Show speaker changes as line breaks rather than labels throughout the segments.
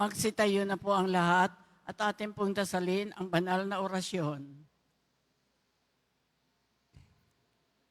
Magsitayo na po ang lahat at atin pong dasalin ang banal na orasyon.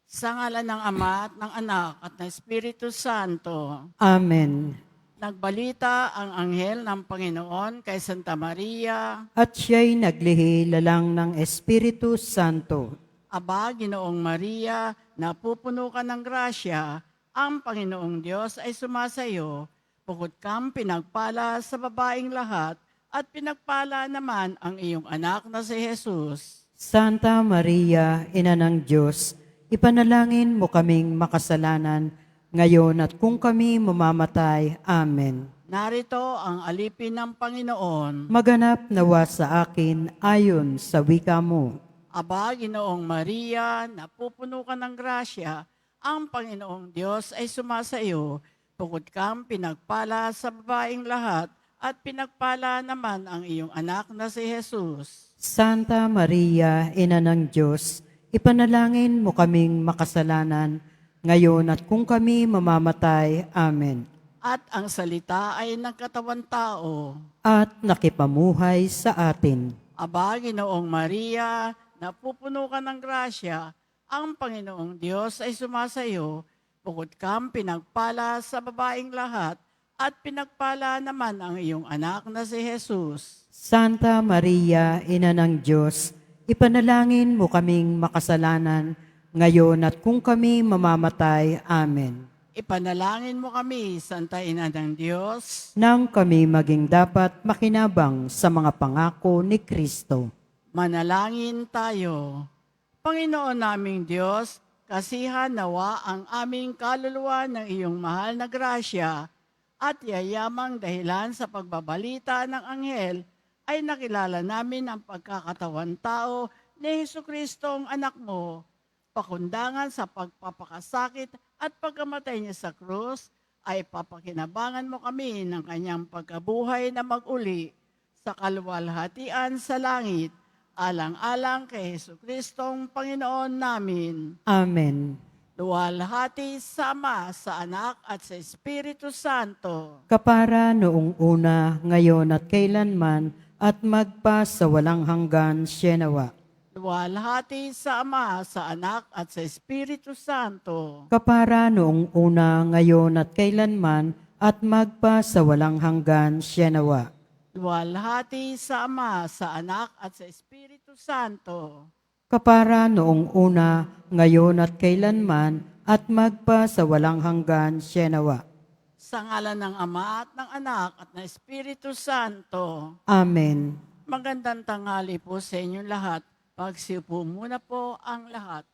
Sa ngalan ng Ama at ng Anak at ng Espiritu Santo,
Amen.
nagbalita ang anghel ng Panginoon kay Santa Maria,
At siya'y naglihi lalang ng Espiritu Santo.
Aba, Ginoong Maria, napupuno ka ng grasya, ang Panginoong Diyos ay sumasayo, bukod kang pinagpala sa babaeng lahat, at pinagpala naman ang iyong anak na si Jesus.
Santa Maria, Ina ng Diyos, ipanalangin mo kaming makasalanan, ngayon at kung kami mamamatay. Amen.
Narito ang alipin ng Panginoon.
Maganap nawa sa akin ayon sa wika mo.
Aba, Ginoong Maria, napupuno ka ng grasya, ang Panginoong Diyos ay sumasayo, bukod kang pinagpala sa babaeng lahat, at pinagpala naman ang iyong anak na si Jesus.
Santa Maria, Ina ng Diyos, ipanalangin mo kaming makasalanan, ngayon at kung kami mamamatay. Amen.
At ang salita ay nagkatawan tao.
At nakipamuhay sa atin.
Aba, Ginoong Maria, napupuno ka ng grasya, ang Panginoong Diyos ay sumasayo, bukod kang pinagpala sa babaeng lahat, at pinagpala naman ang iyong anak na si Jesus.
Santa Maria, Ina ng Diyos, ipanalangin mo kaming makasalanan, ngayon at kung kami mamamatay. Amen.
Ipanalangin mo kami, Santa Ina ng Diyos.
Nang kami maging dapat makinabang sa mga pangako ni Kristo.
Manalangin tayo. Panginoon naming Diyos, kasihan nawa ang aming kaluluwa ng iyong mahal na grasya at yayamang dahilan sa pagbabalita ng anghel ay nakilala namin ang pagkakatawan tao ni Jesucristo ang anak mo, pakundangan sa pagpapakasakit at pagkamatay niya sa krus, ay papakinabangan mo kami ng kanyang pagkabuhay na mag-uli sa kaluwalhatian sa langit, alang-alang kay Jesucristong Panginoon namin.
Amen.
Luwalhati sa Ama, sa Anak at sa Espiritu Santo.
Kapara noong una, ngayon at kailanman, at magpa sa walang hanggan. Sienawa.
Luwalhati sa Ama, sa Anak at sa Espiritu Santo.
Kapara noong una, ngayon at kailanman, at magpa sa walang hanggan. Sienawa.
Luwalhati sa Ama, sa Anak at sa Espiritu Santo.
Kapara noong una, ngayon at kailanman, at magpa sa walang hanggan. Sienawa.
Sa ngalan ng Ama at ng Anak at ng Espiritu Santo.
Amen.
Magandang tanghali po sa inyong lahat. Pagsiupo muna po ang lahat.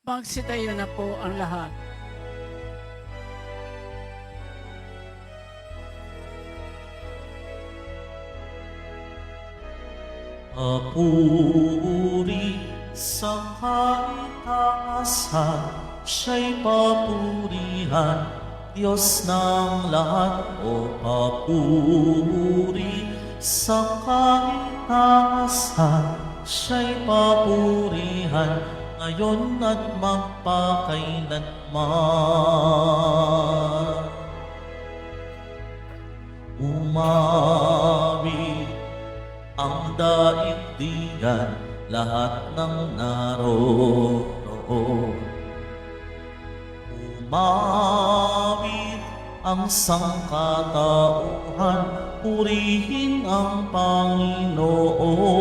Magsitayo na po ang lahat.
Papuri sa kaitaasan, siya'y papurihan, Diyos ng lahat. O papuri sa kaitaasan, siya'y papurihan, ngayon at magpakailanman. Umawit ang daigdigan, lahat ng naroroon. Umawit ang sangkatauhan, purihin ang Panginoon.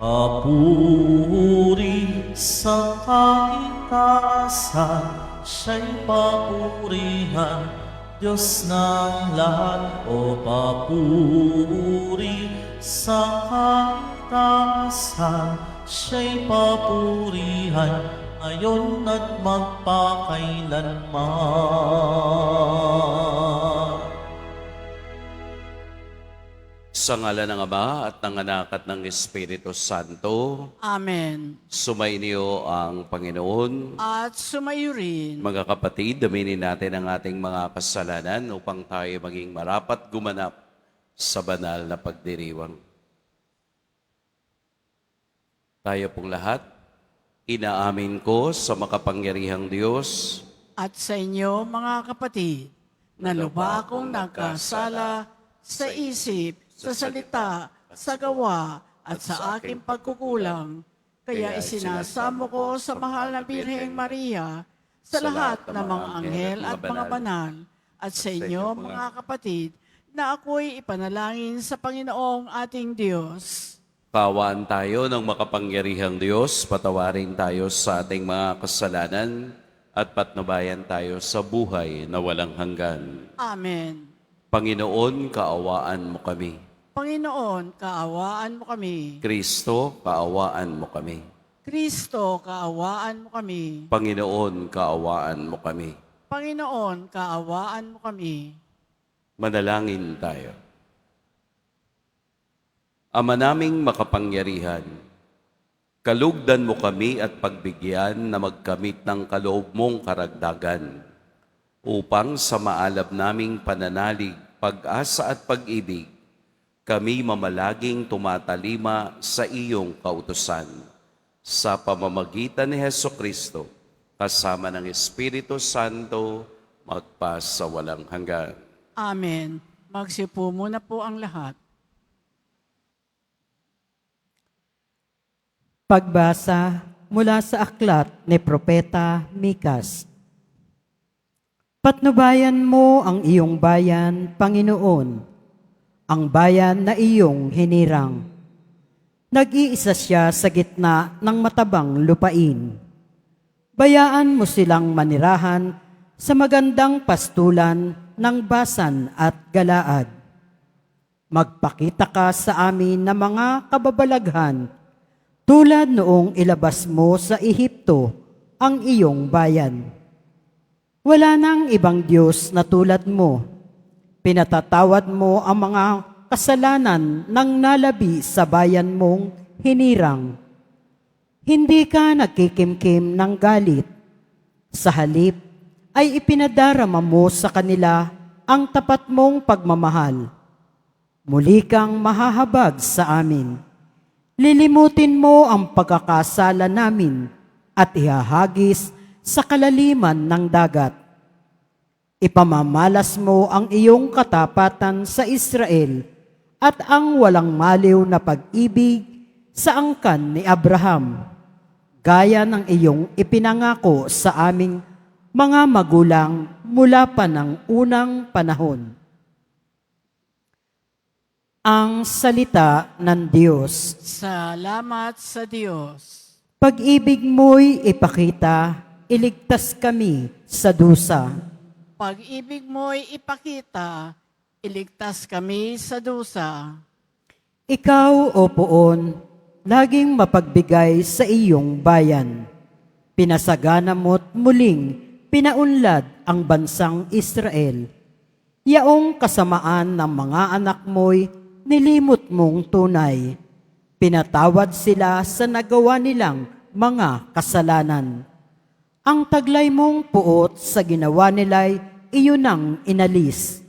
Papuri sa kaitaasan, siya'y papurihan, Diyos ng lahat. O papuri sa kaitaasan, siya'y papurihan, ngayon at magpakailanman.
Sa ngala ng Ama at ng Anak at ng Espiritu Santo,
Amen.
sumainyo ang Panginoon.
At sumayo rin.
Mga kapatid, daminin natin ang ating mga kasalanan upang tayo maging marapat gumanap sa banal na pagdiriwang. Tayo pong lahat, inaamin ko sa makapangyarihang Diyos
At sa inyo, mga kapatid, na lubha akong nagkasala sa isip, sa salita, sa gawa, at sa aking pagkukulang. Kaya isinasamo ko sa mahal na Birheng Maria, sa lahat ng mga anghel at mga banal, at sa inyo, mga kapatid, na ako'y ipanalangin sa Panginoong ating Diyos.
Kaawaan tayo ng makapangyarihang Diyos, patawarin tayo sa ating mga kasalanan, at patnubayan tayo sa buhay na walang hanggan.
Amen.
Panginoon, kaawaan mo kami.
Panginoon, kaawaan mo kami.
Kristo, kaawaan mo kami.
Kristo, kaawaan mo kami.
Panginoon, kaawaan mo kami.
Panginoon, kaawaan mo kami.
Manalangin tayo. Ama naming makapangyarihan, kalugdan mo kami at pagbigyan na magkamit ng kaloob mong karagdagan upang sa maalab naming pananalig, pag-asa at pag-ibig, kami mamalaging tumatalima sa iyong kautusan. Sa pamamagitan ni Hesukristo, kasama ng Espiritu Santo, magpa sa walang hanggan.
Amen. Magsipo muna po ang lahat.
Pagbasa mula sa aklat ni Propeta Mikas. Patnubayan mo ang iyong bayan, Panginoon, ang bayan na iyong hinirang. Nag-iisa siya sa gitna ng matabang lupain. Bayaan mo silang manirahan sa magandang pastulan ng Basan at Galaad. Magpakita ka sa amin ng mga kababalaghan, tulad noong ilabas mo sa Ehipto ang iyong bayan. Wala nang ibang Diyos na tulad mo. Pinatatawad mo ang mga kasalanan ng nalabi sa bayan mong hinirang. Hindi ka nagkikimkim ng galit. Sa halip ay ipinadarama mo sa kanila ang tapat mong pagmamahal. Muli kang mahahabag sa amin. Lilimutin mo ang pagkakasala namin at ihahagis sa kalaliman ng dagat. Ipamamalas mo ang iyong katapatan sa Israel at ang walang maliw na pag-ibig sa angkan ni Abraham, gaya ng iyong ipinangako sa aming mga magulang mula pa ng unang panahon. Ang salita ng Diyos.
Salamat sa Diyos.
Pag-ibig mo'y ipakita, iligtas kami sa dusa.
Pag-ibig mo'y ipakita, iligtas kami sa dusa.
Ikaw, O Poon, laging mapagbigay sa iyong bayan. Pinasagana mo't muling pinaunlad ang bansang Israel. Yaong kasamaan ng mga anak mo'y nilimot mong tunay. Pinatawad sila sa nagawa nilang mga kasalanan. Ang taglay mong puot sa ginawa nila'y iyon ang inalis.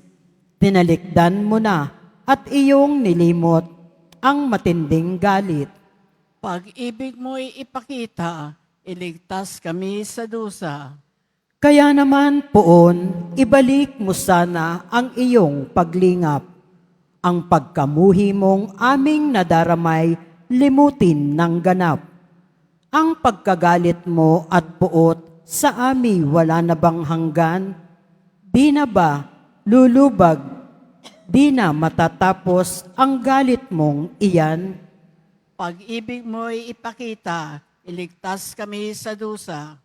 Tinalikdan mo na at iyong nilimot ang matinding galit.
Pag-ibig mo'y ipakita, iligtas kami sa dusa.
Kaya naman poon, ibalik mo sana ang iyong paglingap. Ang pagkamuhi mong aming nadaramay, limutin ng ganap. Ang pagkagalit mo at puot sa ami wala na bang hanggan? Di na ba lulubag? Di na matatapos ang galit mong iyan?
Pag-ibig mo'y ipakita, iligtas kami sa dusa.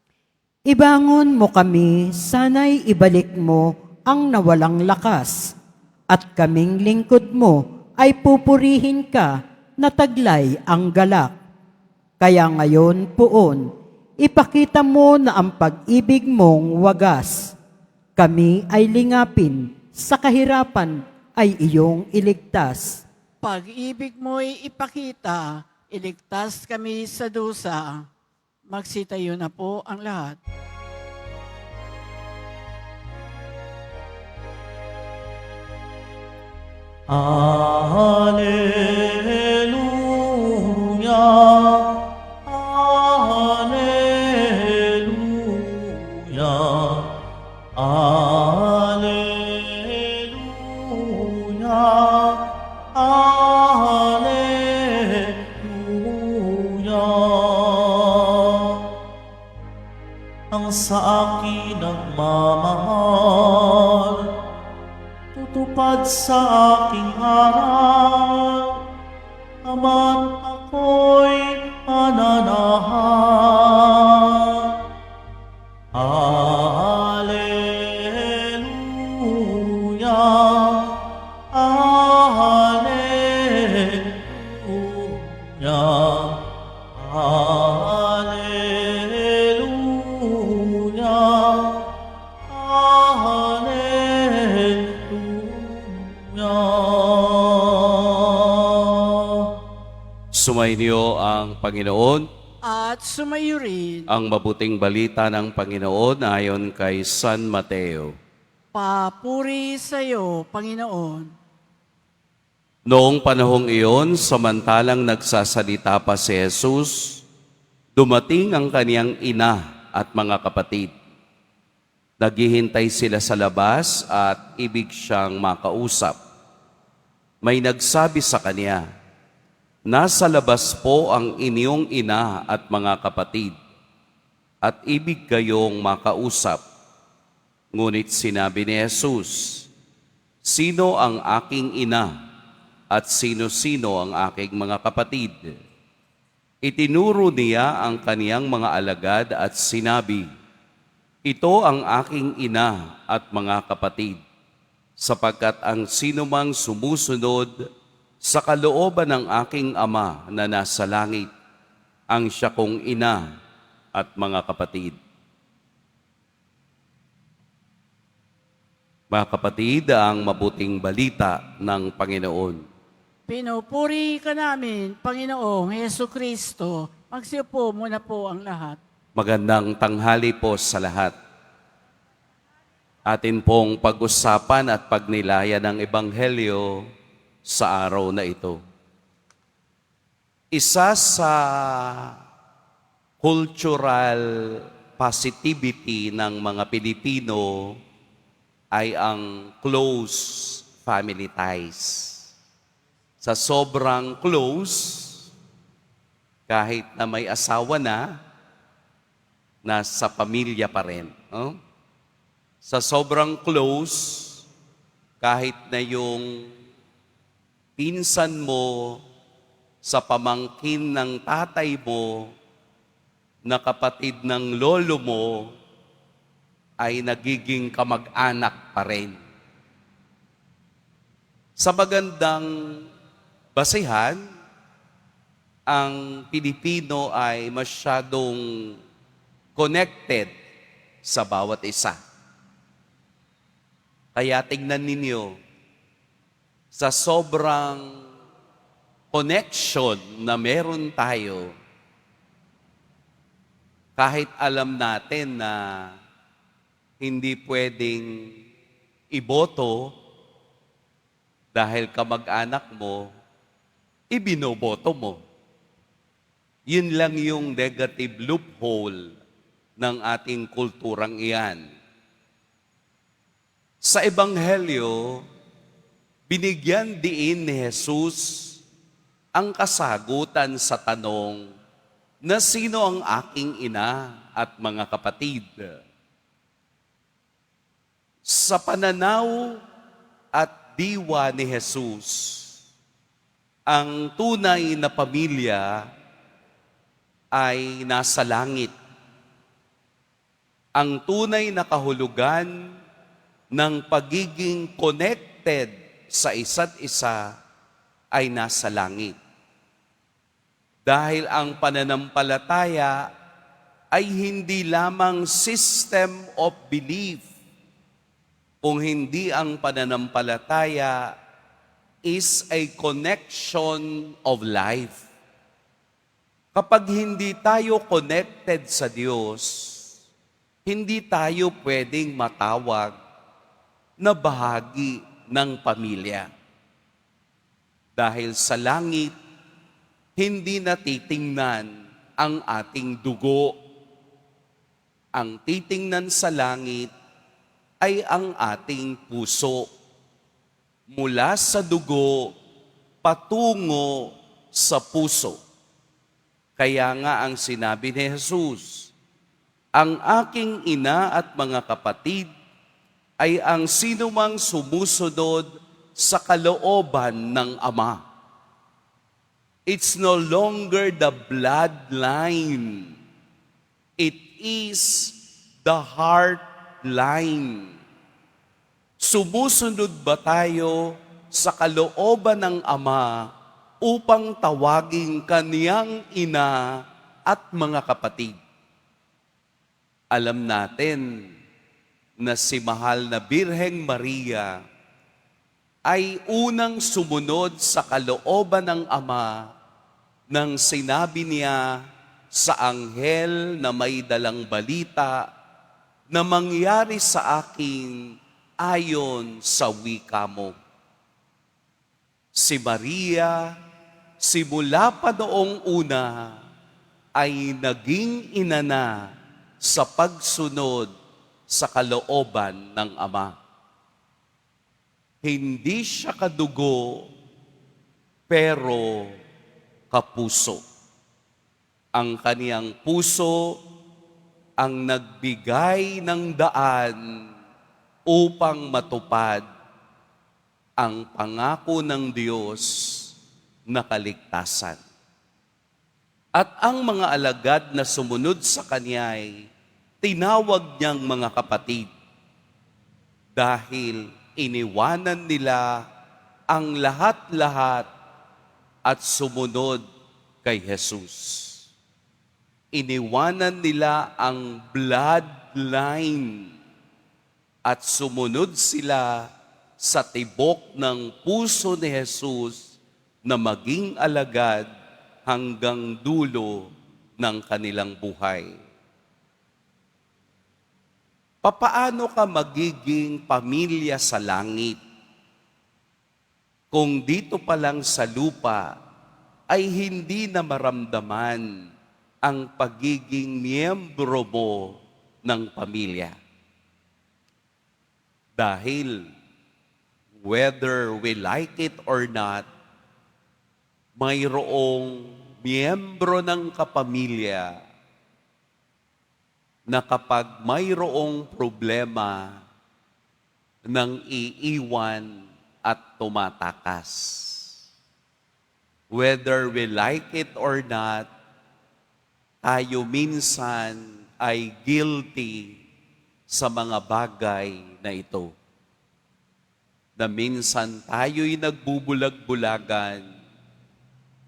Ibangon mo kami, sana'y ibalik mo ang nawalang lakas. At kaming lingkod mo ay pupurihin ka na taglay ang galak. Kaya ngayon poon, ipakita mo na ang pag-ibig mong wagas. Kami ay lingapin, sa kahirapan ay iyong iligtas.
Pag-ibig mo'y ipakita, iligtas kami sa dusa. Magsitayo na po ang lahat.
Alleluia, Alleluia, Alleluia, Alleluia. Ang sa akin nagmamahal, tutupad sa aking harap, ama't ako'y mananahan. Alleluia, Alleluia, Alleluia, Alleluia.
Sumainyo ang Panginoon.
At sumayo rin,
Ang mabuting balita ng Panginoon ayon kay San Mateo.
papuri sa iyo, Panginoon.
Noong panahong iyon, samantalang nagsasalita pa si Jesus, dumating ang kaniyang ina at mga kapatid. Naghihintay sila sa labas at ibig siyang makausap. May nagsabi sa kaniya, "Nasa labas po ang inyong ina at mga kapatid, at ibig kayong makausap." Ngunit sinabi ni Jesus, "Sino ang aking ina at sino-sino ang aking mga kapatid?" Itinuro niya ang kaniyang mga alagad at sinabi, "Ito ang aking ina at mga kapatid, sapagkat ang sinumang sumusunod sa kalooban ng aking Ama na nasa langit, ang siya kong ina at mga kapatid." Mga kapatid, ang mabuting balita ng Panginoon.
Pinupuri ka namin, Panginoong Heso Kristo. Magsiupo muna po ang lahat.
Magandang tanghali po sa lahat. Atin pong pag-usapan at pagnilayan ng Ebanghelyo sa araw na ito. Isa sa cultural positivity ng mga Pilipino ay ang close family ties. Sa sobrang close, kahit na may asawa na, nasa pamilya pa rin. No? Sa sobrang close, kahit na yung pinsan mo sa pamangkin ng tatay mo, na kapatid ng lolo mo, ay nagiging kamag-anak pa rin. Sa magandang basihan, ang Pilipino ay masyadong connected sa bawat isa. Kaya tingnan ninyo, sa sobrang connection na meron tayo, kahit alam natin na hindi pwedeng iboto dahil kamag-anak mo, ibinoboto mo. Yun lang yung negative loophole ng ating kulturang iyan. Sa Ebanghelyo, binigyan diin ni Jesus ang kasagutan sa tanong na sino ang aking ina at mga kapatid. Sa pananaw at diwa ni Jesus, ang tunay na pamilya ay nasa langit. Ang tunay na kahulugan ng pagiging connected sa isa't isa ay nasa langit. Dahil ang pananampalataya ay hindi lamang system of belief, kung hindi ang pananampalataya is a connection of life. Kapag hindi tayo connected sa Diyos, hindi tayo pwedeng matawag na bahagi ng pamilya. Dahil sa langit, hindi natitingnan ang ating dugo. Ang titingnan sa langit ay ang ating puso. Mula sa dugo, patungo sa puso. Kaya nga ang sinabi ni Jesus, ang aking ina at mga kapatid ay ang sinumang sumusunod sa kalooban ng Ama. It's no longer the bloodline. It is the heart line. Sumusunod ba tayo sa kalooban ng Ama upang tawagin kaniyang ina at mga kapatid? Alam natin na si mahal na Birheng Maria ay unang sumunod sa kalooban ng Ama nang sinabi niya sa anghel na may dalang balita na mangyari sa akin ayon sa wika mo. Si Maria, simula pa noong una, ay naging ina na sa pagsunod sa kalooban ng Ama. Hindi siya kadugo, pero kapuso. Ang kaniyang puso ang nagbigay ng daan upang matupad ang pangako ng Diyos na kaligtasan. At ang mga alagad na sumunod sa Kanya'y tinawag niyang mga kapatid dahil iniwanan nila ang lahat-lahat at sumunod kay Jesus. Iniwanan nila ang bloodline at sumunod sila sa tibok ng puso ni Jesus na maging alagad hanggang dulo ng kanilang buhay. Papaano ka magiging pamilya sa langit kung dito pa lang sa lupa ay hindi na maramdaman ang pagiging miyembro mo ng pamilya? Dahil whether we like it or not, mayroong miyembro ng kapamilya na kapag mayroong problema nang iiwan at tumatakas. Whether we like it or not, tayo minsan ay guilty sa mga bagay na ito. Na minsan tayo'y nagbubulag-bulagan,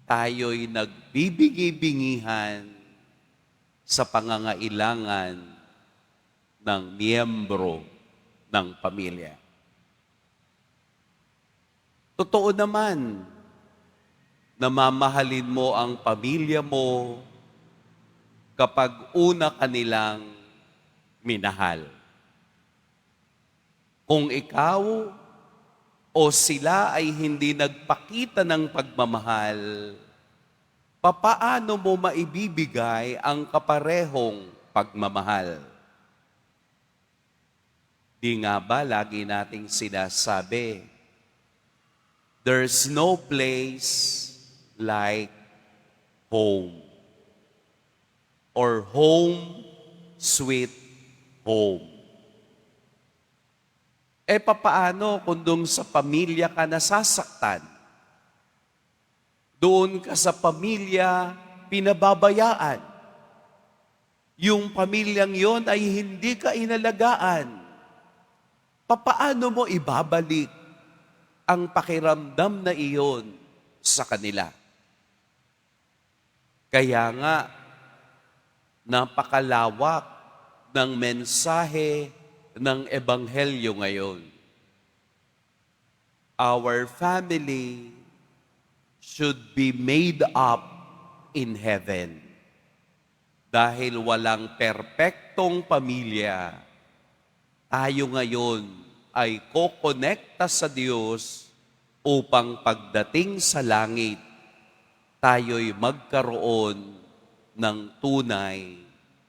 tayo'y nagbibingi-bingihan sa pangangailangan ng miyembro ng pamilya. Totoo naman, namamahalin mo ang pamilya mo kapag una kanilang minahal. Kung ikaw o sila ay hindi nagpakita ng pagmamahal, papaano mo maibibigay ang kaparehong pagmamahal? Di nga ba lagi nating sinasabi, there's no place like home. Or home, sweet home. Papaano kung doon sa pamilya ka nasasaktan? Doon ka sa pamilya pinababayaan. Yung pamilyang yon ay hindi ka inalagaan. Papaano mo ibabalik ang pakiramdam na iyon sa kanila? Kaya nga, napakalawak ng mensahe ng Ebanghelyo ngayon. Our family should be made up in heaven. Dahil walang perpektong pamilya, tayo ngayon ay kokonekta sa Diyos upang pagdating sa langit, tayo'y magkaroon ng tunay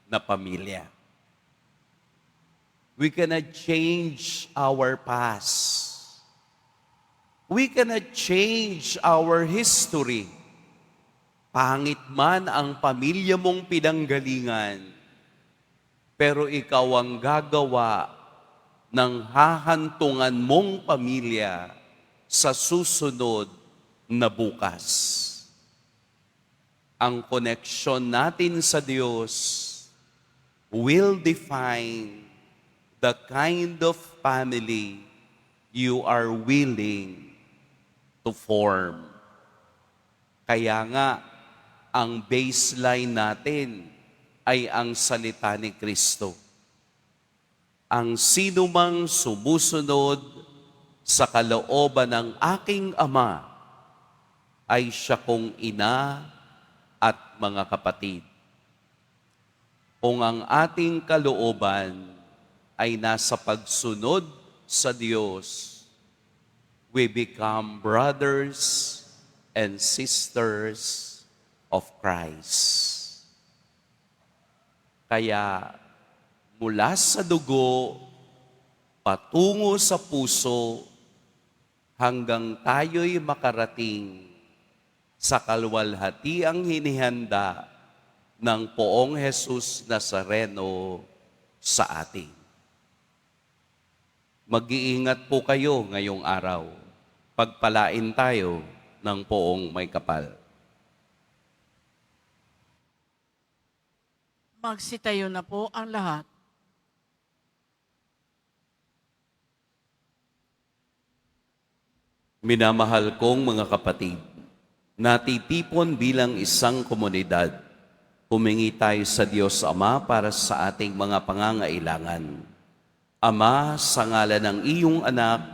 na pamilya. We cannot change our past. We cannot change our history. Pangit man ang pamilya mong pinanggalingan, pero ikaw ang gagawa ng hahantungan mong pamilya sa susunod na bukas. Ang koneksyon natin sa Diyos will define the kind of family you are willing to form. Kaya nga, ang baseline natin ay ang salita ni Kristo. Ang sinumang sumusunod sa kalooban ng aking Ama ay siya kong ina at mga kapatid. Kung ang ating kalooban ay nasa pagsunod sa Diyos, we become brothers and sisters of Christ. Kaya mula sa dugo, patungo sa puso, hanggang tayo'y makarating sa kaluwalhatiang hinihanda ng Poong Jesus Nazareno sa atin. Mag-iingat po kayo ngayong araw. Pagpalain tayo ng Poong may kapal.
Magsitayo na po ang lahat.
Minamahal kong mga kapatid, natitipon bilang isang komunidad, humingi tayo sa Diyos Ama para sa ating mga pangangailangan. Ama, sa ngalan ng iyong anak,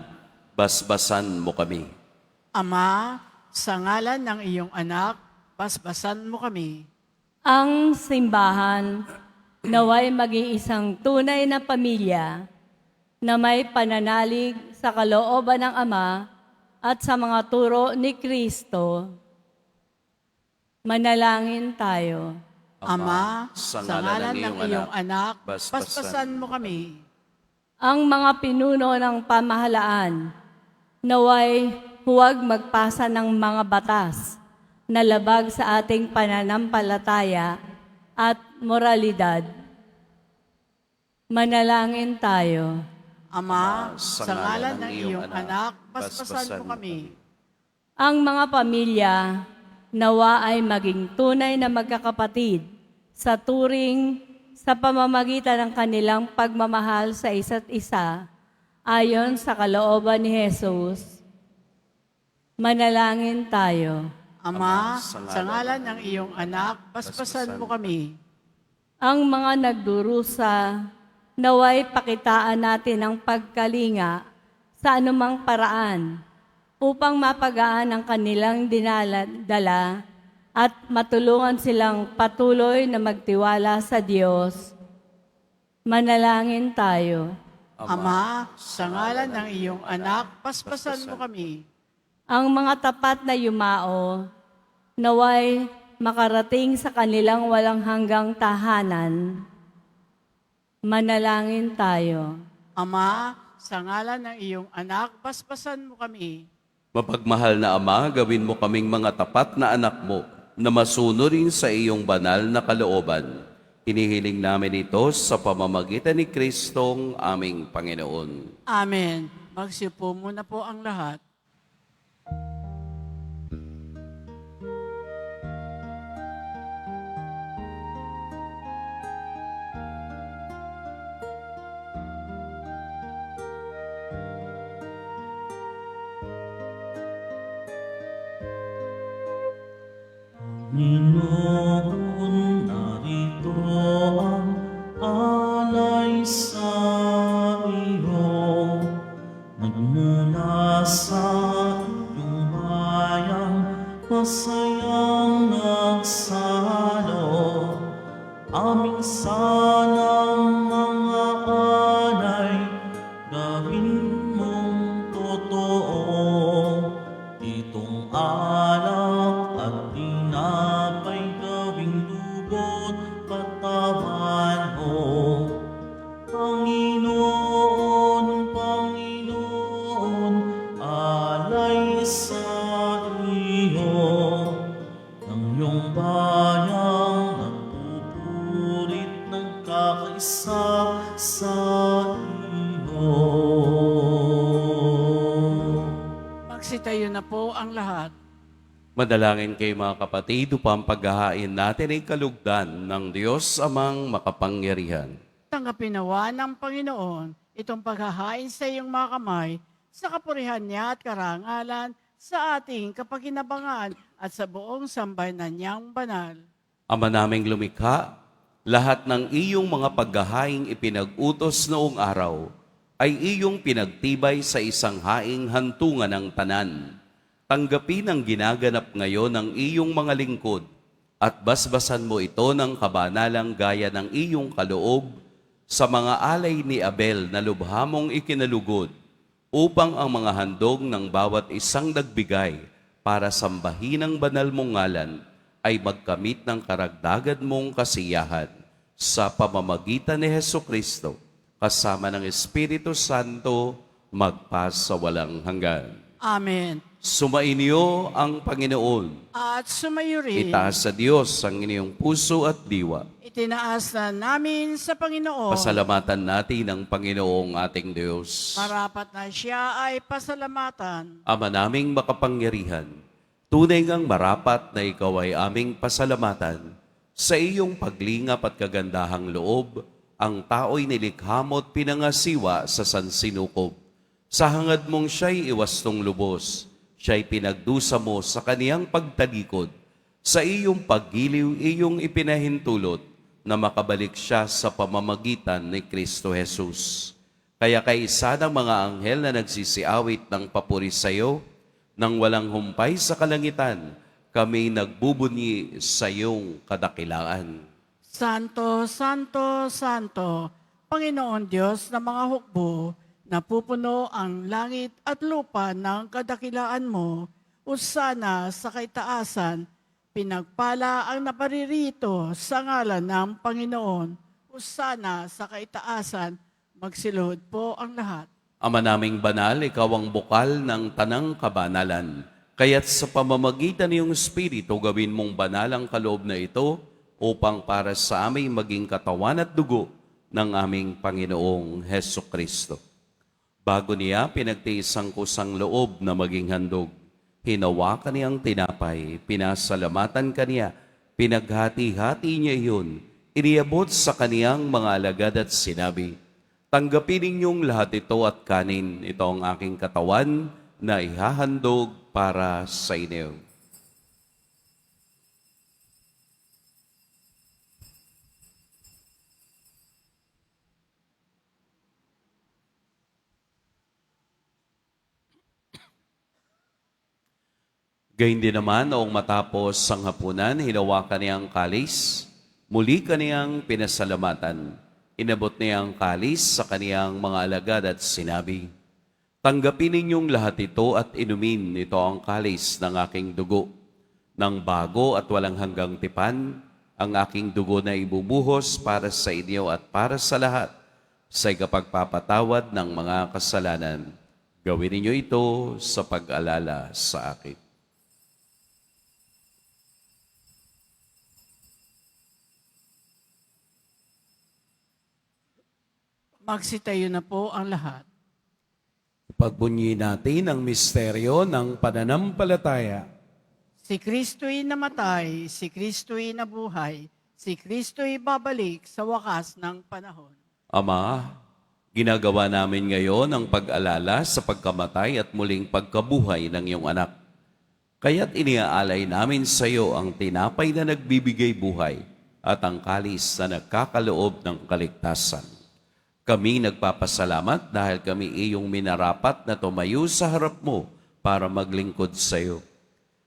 basbasan mo kami.
Ama, sa ngalan ng iyong anak, basbasan mo kami.
Ang simbahan naway mag-iisang tunay na pamilya na may pananalig sa kalooban ng Ama at sa mga turo ni Kristo. Manalangin tayo.
Ama, sa ngalan ng iyong anak, basbasan mo kami.
Ang mga pinuno ng pamahalaan naway huwag magpasa ng mga batas na labag sa ating pananampalataya at moralidad. Manalangin tayo.
Ama, sa ngalan ng iyong anak, basbasan mo kami.
Ang mga pamilya nawa ay maging tunay na magkakapatid sa turing sa pamamagitan ng kanilang pagmamahal sa isa't isa ayon sa kalooban ni Jesus. Manalangin tayo.
Ama, sa ngalan ng iyong anak, paspasan mo kami.
Ang mga nagdurusa, naway pakitaan natin ang pagkalinga sa anumang paraan upang mapagaan ang kanilang dinadala at matulungan silang patuloy na magtiwala sa Diyos. Manalangin tayo.
Ama, sa ngalan ng iyong anak, paspasan mo kami.
Ang mga tapat na yumao, naway makarating sa kanilang walang hanggang tahanan. Manalangin tayo.
Ama, sa ngalan ng iyong anak, paspasan mo kami.
Mapagmahal na Ama, gawin mo kaming mga tapat na anak mo na masunurin sa iyong banal na kalooban. Hinihiling namin ito sa pamamagitan ni Kristong aming Panginoon.
Amen. Magsiupo muna po ang lahat.
Panginoon, narito ang alay sa iyo. Nagmula sa iyong bayang masayang nagsalo. Aming sanang mga alay, gawin mong totoo. Itong alak at tinapay gawing dugo't katawan mo. Panginoon, Panginoon, alay sa iyo. Ng iyong bayang nagpupurit nagkakaisa sa iyo.
Magsitayo na po ang lahat.
Madalangin kayo mga kapatid upang paghahain natin ay kalugdan ng Diyos amang makapangyarihan.
Tanggapin nawa ng Panginoon itong paghahain sa iyong mga kamay sa kapurihan niya at karangalan sa ating kapakinabangan at sa buong sambayanan niyang banal.
Ama naming lumikha, lahat ng iyong mga paghahaing ipinag-utos noong araw ay iyong pinagtibay sa isang haing hantungan ng tanan. Tanggapin ang ginaganap ngayon ng iyong mga lingkod at basbasan mo ito ng kabanalang gaya ng iyong kaloob sa mga alay ni Abel na lubhamong ikinalugod upang ang mga handog ng bawat isang nagbigay para sambahin ang banal mong ngalan ay magkamit ng karagdagan mong kasiyahan sa pamamagitan ni Hesukristo kasama ng Espiritu Santo magpas sa walang hanggan.
Amen.
Sumainyo ang Panginoon.
At sumayo rin,
Itaas sa Diyos ang inyong puso at diwa.
itinaas na namin sa Panginoon.
Pasalamatan natin ang Panginoong ating Diyos.
Marapat na siya ay pasalamatan.
Ama naming makapangyarihan, tunay ngang marapat na ikaw ay aming pasalamatan. Sa iyong paglingap at kagandahang loob, ang tao'y nilikha mo't pinangasiwa sa sansinukob. Sa hangad mong siya'y iwastong lubos, siya'y pinagdusa mo sa kaniyang pagtalikod. Sa iyong paggiliw, iyong ipinahintulot na makabalik siya sa pamamagitan ni Kristo Jesus. Kaya kaisa ng mga anghel na nagsisiawit ng papuri sa iyo, nang walang humpay sa kalangitan, kami nagbubunyi sa iyong kadakilaan.
Santo, Santo, Santo, Panginoon Diyos ng mga hukbo, napupuno ang langit at lupa ng kadakilaan mo, usana sa kaitaasan, pinagpala ang naparirito sa ngalan ng Panginoon, usana sa kaitaasan, magsiluhod po ang lahat.
Ama naming banal, ikaw ang bukal ng tanang kabanalan. Kaya't sa pamamagitan ng iyong Espiritu, gawin mong banal ang kaloob na ito upang para sa aming maging katawan at dugo ng aming Panginoong Hesukristo. Bago niya pinagtiis ang kusang loob na maging handog, hinawakan niyang tinapay, pinasalamatan kaniya, pinaghati-hati niya iyon, iniabot sa kaniyang mga alagad at sinabi, tanggapin ninyong lahat ito at kanin, ito ang aking katawan na ihahandog para sa inyo. Gayun din naman noong matapos ang hapunan, hinawakan niya ang kalis, muli kaniyang pinasalamatan. Inabot niya ang kalis sa kaniyang mga alagad at sinabi, "Tanggapin ninyong lahat ito at inumin, ito ang kalis ng aking dugo. Nang bago at walang hanggang tipan, ang aking dugo na ibubuhos para sa inyo at para sa lahat sa ikapagpapatawad ng mga kasalanan. Gawin ninyo ito sa pag-alala sa akin."
Magsitayo na po ang lahat.
Pagbunyi natin ang misteryo ng pananampalataya.
Si Kristo'y namatay, si Kristo'y nabuhay, si Kristo'y babalik sa wakas ng panahon.
Ama, ginagawa namin ngayon ang pag-alala sa pagkamatay at muling pagkabuhay ng iyong anak. Kaya't iniaalay namin sa iyo ang tinapay na nagbibigay buhay at ang kalis na nagkakaloob ng kaligtasan. Kami nagpapasalamat dahil kami iyong minarapat na tumayo sa harap mo para maglingkod sa iyo.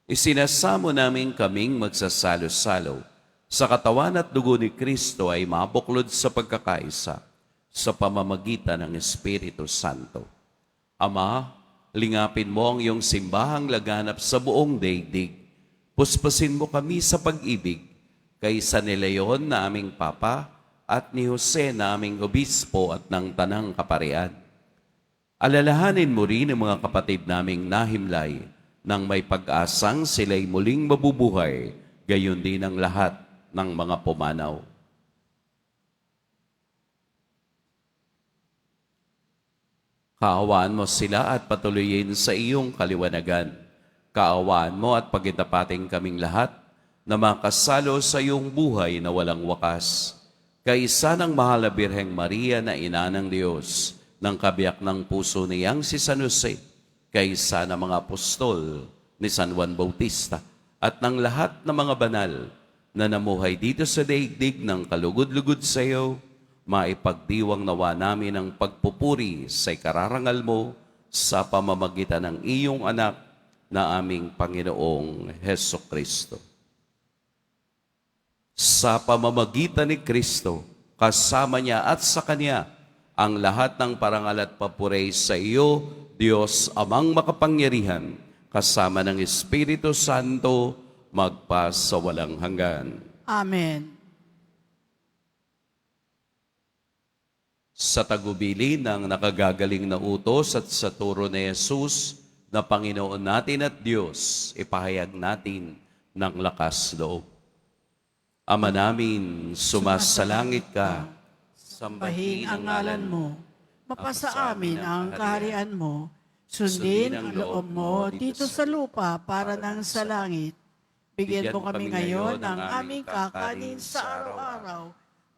Isinasamo namin kaming magsasalo-salo sa katawan at dugo ni Kristo ay mabuklod sa pagkakaisa sa pamamagitan ng Espiritu Santo. Ama, lingapin mo ang iyong simbahang laganap sa buong daigdig. Puspusin mo kami sa pag-ibig kay San Leon na aming Papa at ni Jose na aming obispo at ng Tanang Kaparian. Alalahanin mo rin ang mga kapatid naming nahimlay nang may pag-asang sila'y muling mabubuhay, gayon din ang lahat ng mga pumanaw. Kaawaan mo sila at patuloyin sa iyong kaliwanagan. Kaawaan mo at pagitapating kaming lahat na makasalo sa iyong buhay na walang wakas. Kaisa ng mahal na Birheng Maria na ina ng Diyos, ng kabiyak ng puso niyang si San Jose, kaisa ng mga apostol ni San Juan Bautista, at ng lahat ng mga banal na namuhay dito sa daigdig ng kalugod-lugod sa iyo, maipagdiwang nawa namin ang pagpupuri sa ikararangal mo sa pamamagitan ng iyong anak na aming Panginoong Heso Kristo. Sa pamamagitan ni Kristo, kasama niya at sa Kanya, ang lahat ng parangal at papuri sa iyo, Diyos Amang makapangyarihan, kasama ng Espiritu Santo, magpa sa walang hanggan.
Amen.
Sa tagubili ng nakagagaling na utos at sa turo ni Jesus na Panginoon natin at Diyos, ipahayag natin ng lakas loob. Ama namin, sumasalangit ka,
Sambahin ang ngalan mo, mapasa amin ang kaharian mo, sundin ang loob mo dito sa lupa para nang sa langit. Bigyan mo kami ngayon ng aming kakanin sa araw-araw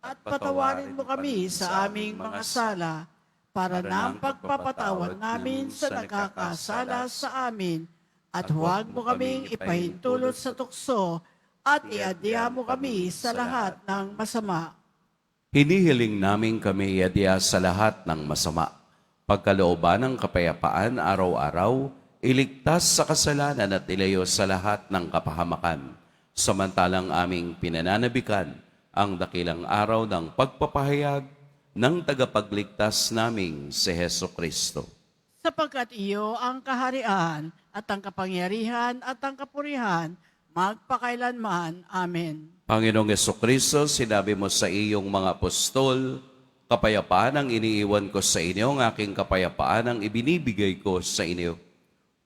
at patawarin mo kami sa aming mga sala para nang pagpapatawad namin sa nagkakasala sa amin at huwag mo kaming ipahintulot sa tukso at iadya mo kami sa lahat ng masama.
Hinihiling namin kami iadya sa lahat ng masama. Pagkalooban ng kapayapaan araw-araw, iligtas sa kasalanan at ilayo sa lahat ng kapahamakan. Samantalang aming pinananabikan ang dakilang araw ng pagpapahayag ng tagapagligtas naming si Heso Kristo.
Sapagkat iyo ang kaharian at ang kapangyarihan at ang kapurihan magpakailanman. Amen.
Panginoong Jesucristo, sinabi mo sa iyong mga apostol, kapayapaan ang iniiwan ko sa inyo, ang aking kapayapaan ang ibinibigay ko sa inyo.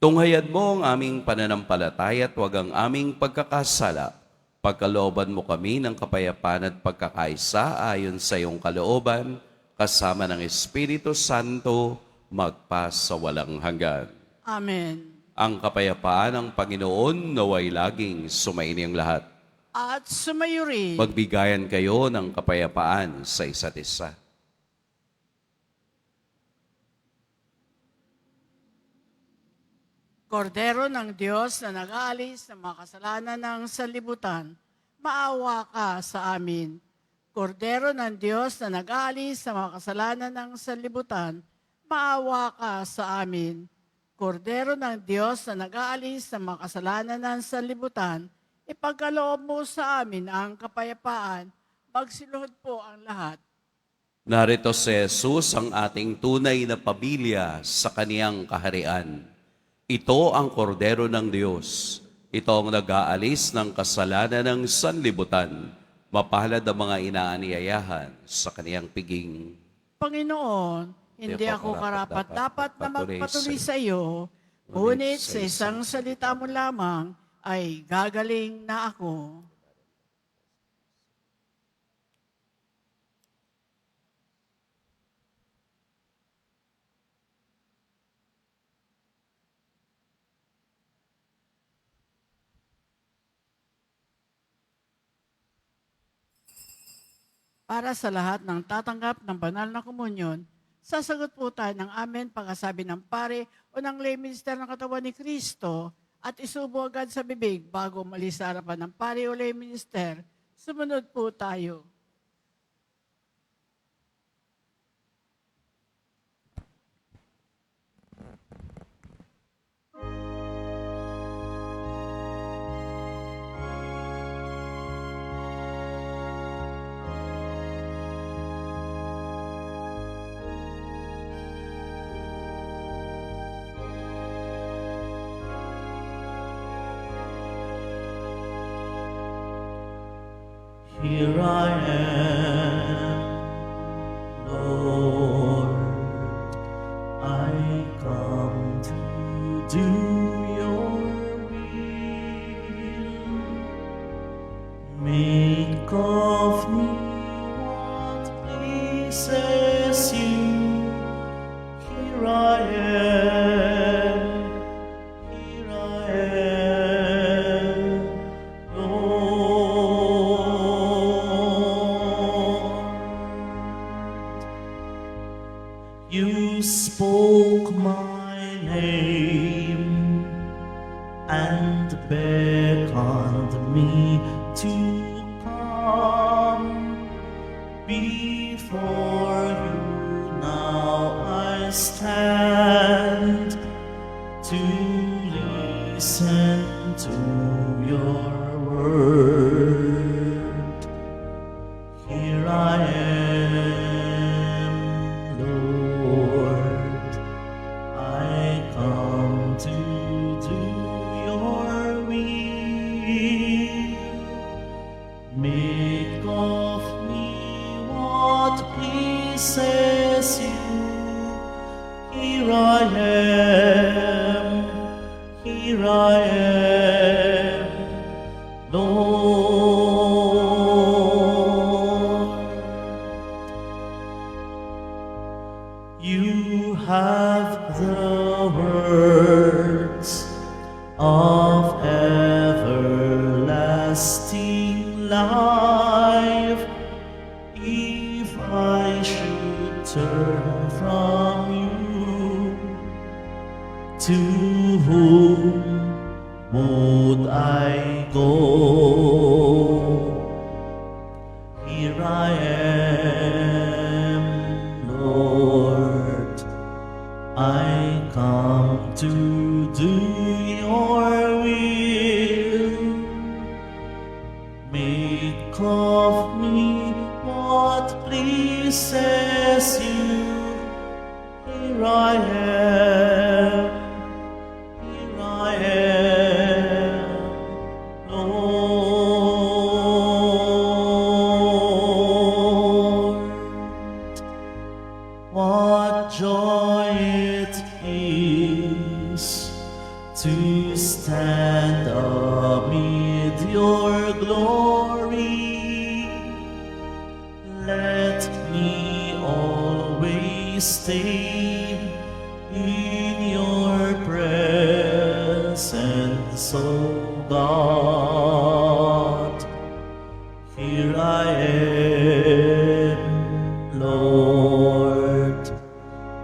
Tunghayan mo ang aming pananampalataya at huwag ang aming pagkakasala. Pagkalooban mo kami ng kapayapaan at pagkakaisa ayon sa iyong kalooban, kasama ng Espiritu Santo, magpa sa walang hanggan.
Amen.
Ang kapayapaan ng Panginoon naway laging sumainyong lahat.
At sumayo rin.
Magbigayan kayo ng kapayapaan sa isa't isa.
Kordero ng Diyos na nag-aalis ng mga kasalanan ng sanlibutan, maawa ka sa amin. Kordero ng Diyos na nag-aalis ng mga kasalanan ng sanlibutan, maawa ka sa amin. Kordero ng Diyos na nag-aalis ng mga kasalanan ng sanlibutan, ipagkaloob mo sa amin ang kapayapaan, magsiluhod po ang lahat.
Narito si Jesus, ang ating tunay na pamilya sa kaniyang kaharian. Ito ang kordero ng Diyos. Ito ang nag-aalis ng kasalanan ng sanlibutan. Mapalad ang mga inaaniyayahan sa kaniyang piging.
Panginoon, hindi ako karapat-dapat na magpatuloy sa iyo, ngunit sa isang salita mo lamang ay gagaling na ako. Para sa lahat ng tatanggap ng banal na komunyon, sasagot po tayo ng amen pagkasabi ng pare o ng lay minister ng katawan ni Kristo at isubo agad sa bibig bago umalis sa harapan ng pare o lay minister. Sumunod po tayo.
Here I am, Lord. I come to do your will. Make of me what pleases you. Here I am. Here I am, Lord. You spoke my name and beckoned me to come before you. Now I stand to listen to your word. Here I am, Lord. I come to do your will. Make of me what pleases you. Here I am, here I am, Lord. You have the words of everlasting life. If I should turn from you, to whom would I go? Here I am, Lord. I come to do your will. Make of me what pleases you. Here I am, here I am, Lord. What joy it is to stand amid your glory. Let me always stay in your presence, O God. Here I am, Lord.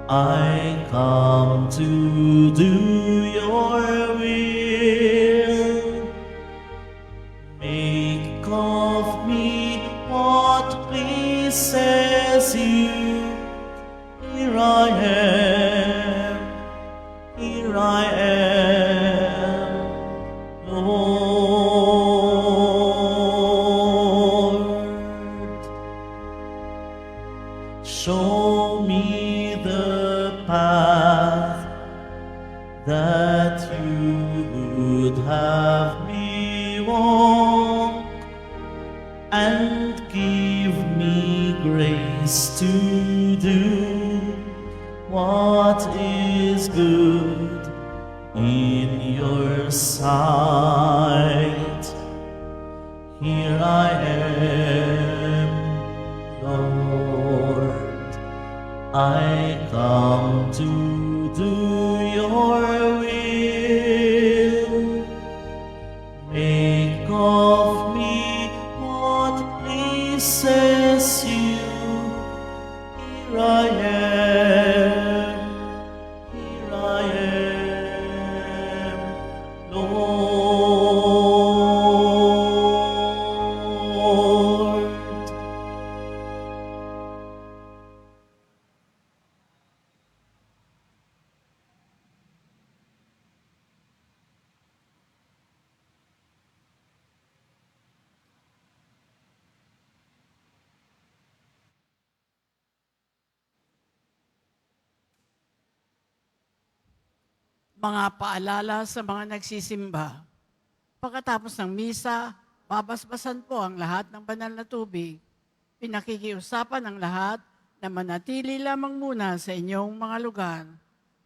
I come to do your will. Make of me what pleases you. Here I am, here I have me walk and give me grace to do what is good in your sight. Here I am, Lord, I come to do your will. Make of me what pleases you. Here I am, Lord.
Mga paalala sa mga nagsisimba. Pagkatapos ng misa, babasbasan po ang lahat ng banal na tubig. Pinakikiusapan ng lahat na manatili lamang muna sa inyong mga lugar.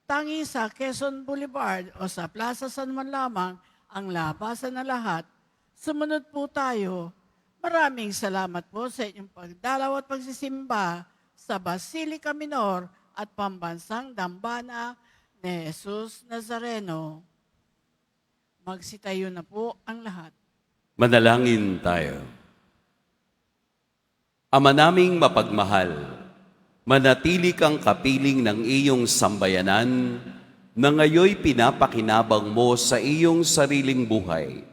Tangi sa Quezon Boulevard o sa Plaza San Juan lamang ang labasan na lahat. Sumunod po tayo. Maraming salamat po sa inyong pagdalaw at pagsisimba sa Basilica Minor at Pambansang Dambana ni Jesus Nazareno. Magsitayo na po ang lahat.
Manalangin tayo. Ama naming mapagmahal, manatili kang kapiling ng iyong sambayanan na ngayoy pinapakinabang mo sa iyong sariling buhay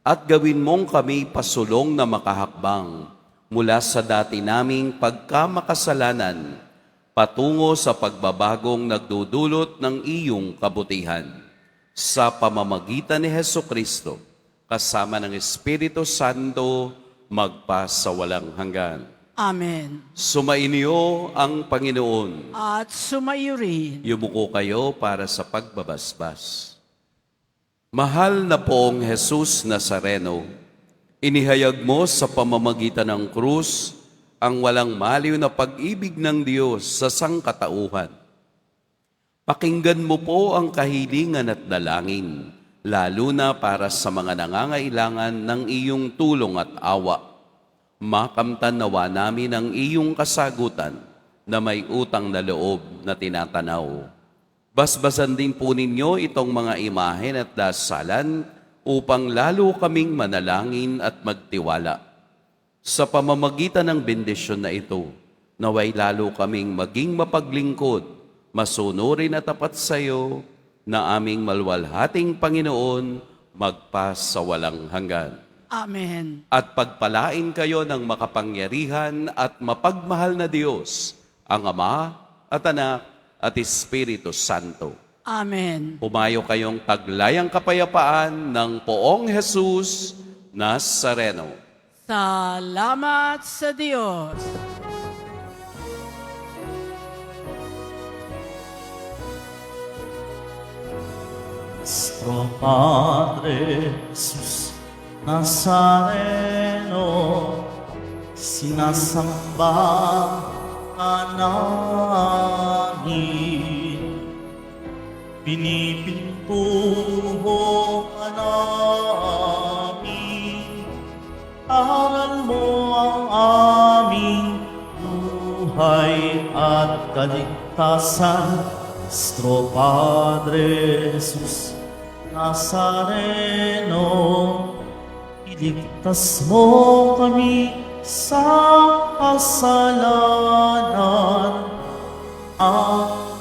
at gawin mong kami pasulong na makahakbang mula sa dati naming pagkamakasalanan patungo sa pagbabagong nagdudulot ng iyong kabutihan. Sa pamamagitan ni Hesukristo, kasama ng Espiritu Santo, magpasawalang hanggan.
Amen.
Sumainyo ang Panginoon.
At sumayo rin.
Yumuko kayo para sa pagbabasbas. Mahal na poong Jesus Nazareno, inihayag mo sa pamamagitan ng krus ang walang maliw na pag-ibig ng Diyos sa sangkatauhan. Pakinggan mo po ang kahilingan at dalangin, lalo na para sa mga nangangailangan ng iyong tulong at awa. Makamtan nawa namin ang iyong kasagutan na may utang na loob na tinatanaw. Basbasan din po ninyo itong mga imahen at dasalan upang lalo kaming manalangin at magtiwala. Sa pamamagitan ng bendisyon na ito, naway lalo kaming maging mapaglingkod, masunurin at tapat sa iyo na aming malwalhating Panginoon magpasawalang hanggan.
Amen.
At pagpalain kayo ng makapangyarihan at mapagmahal na Diyos, ang Ama at Anak at Espiritu Santo.
Amen.
Pumayo kayong taglayang kapayapaan ng poong Jesus Nazareno.
Salamat sa Diyos.
Nuestro Padre Jesus Nazareno, sinasamba ka namin, pinipintuho ka namin, aral mo ang aming buhay at kaligtasan. Nuestro Padre Jesus Nazareno, iligtas mo kami sa kasalanan. Ang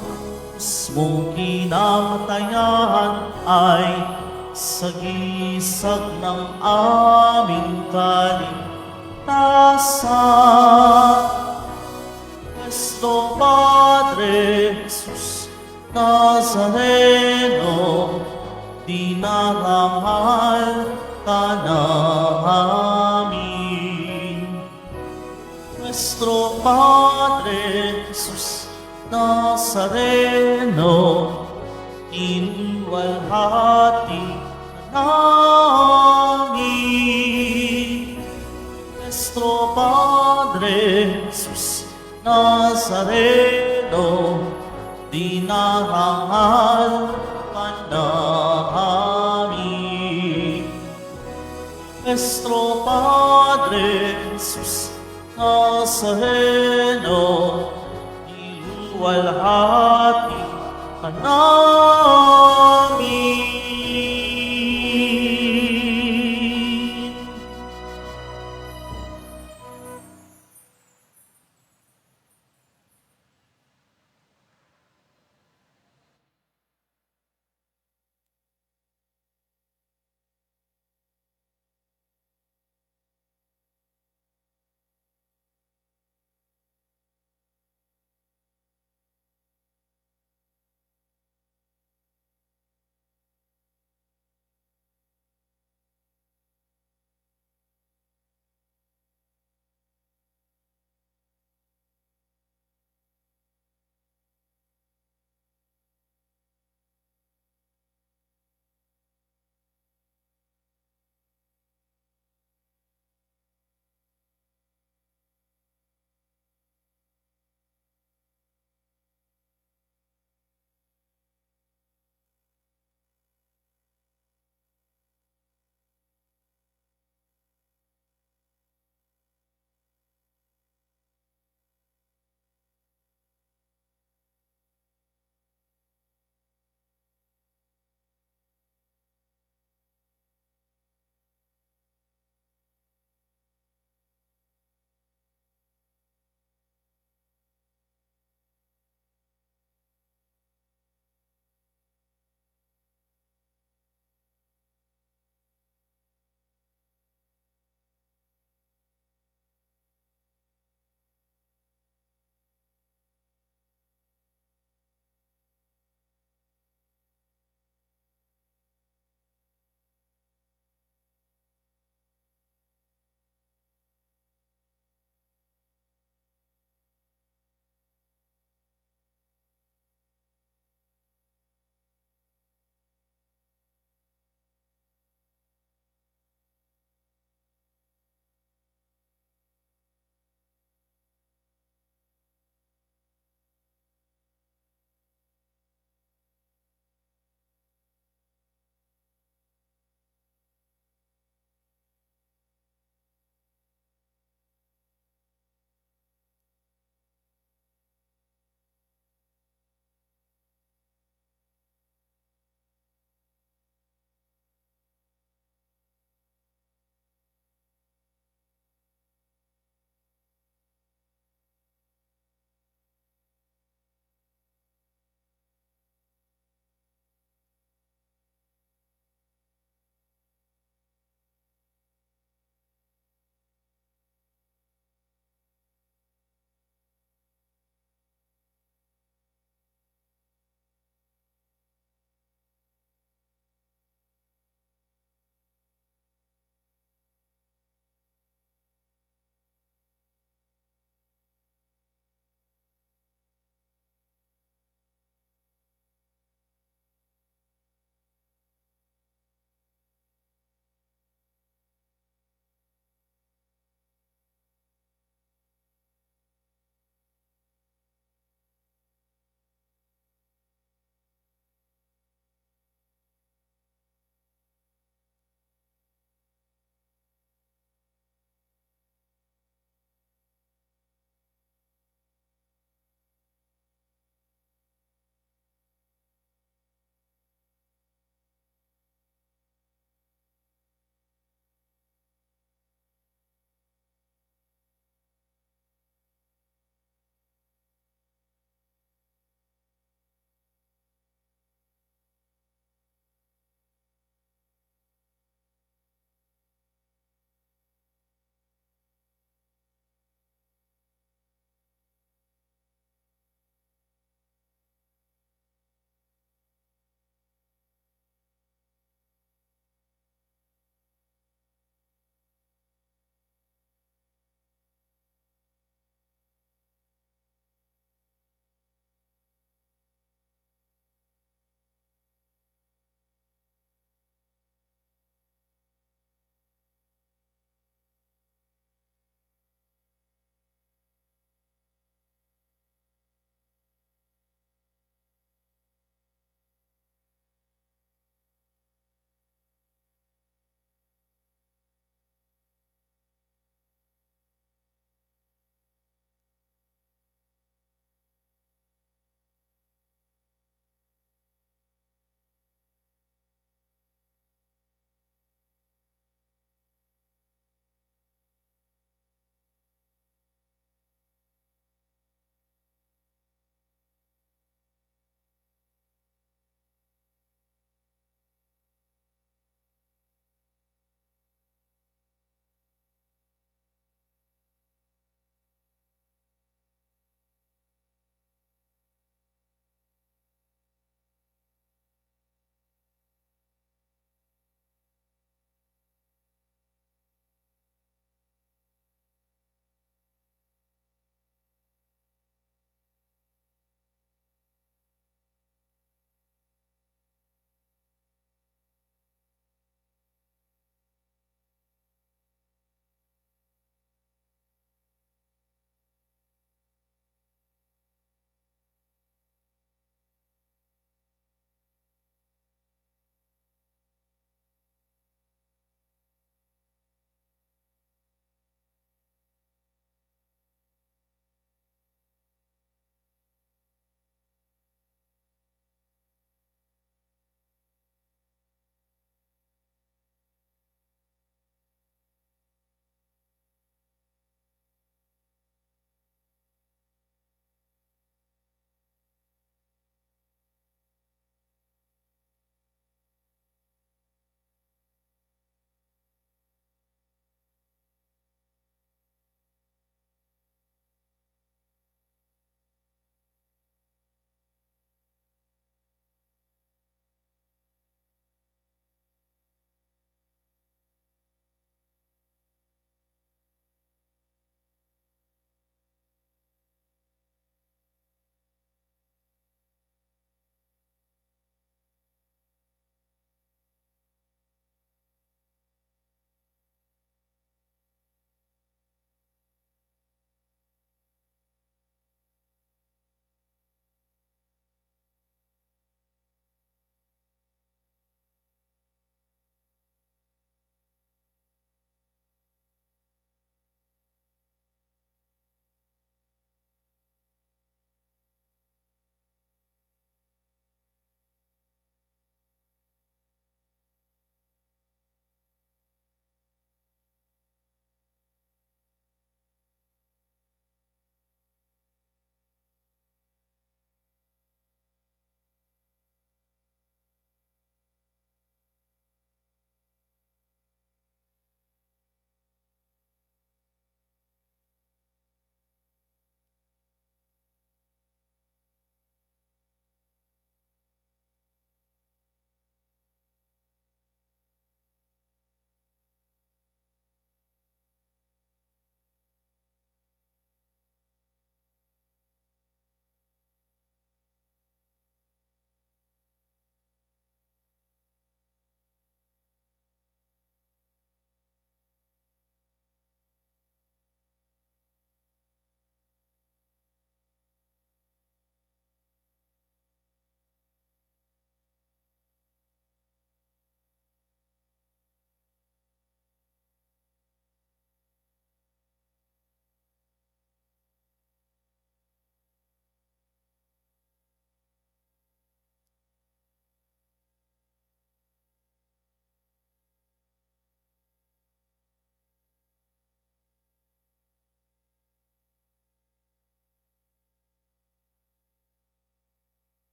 mong kinamatayan ay sagisag ng aming kaligtasan. Nuestro Padre Jesus Nazareno, dinarangal ka namin. Nuestro Padre Jesus Nazareno, inuwalhati namin. Nuestro Padre Jesus Nazareno, dinarangal ka namin. Nuestro Padre Jesus Nazareno, iluwalhati ka namin.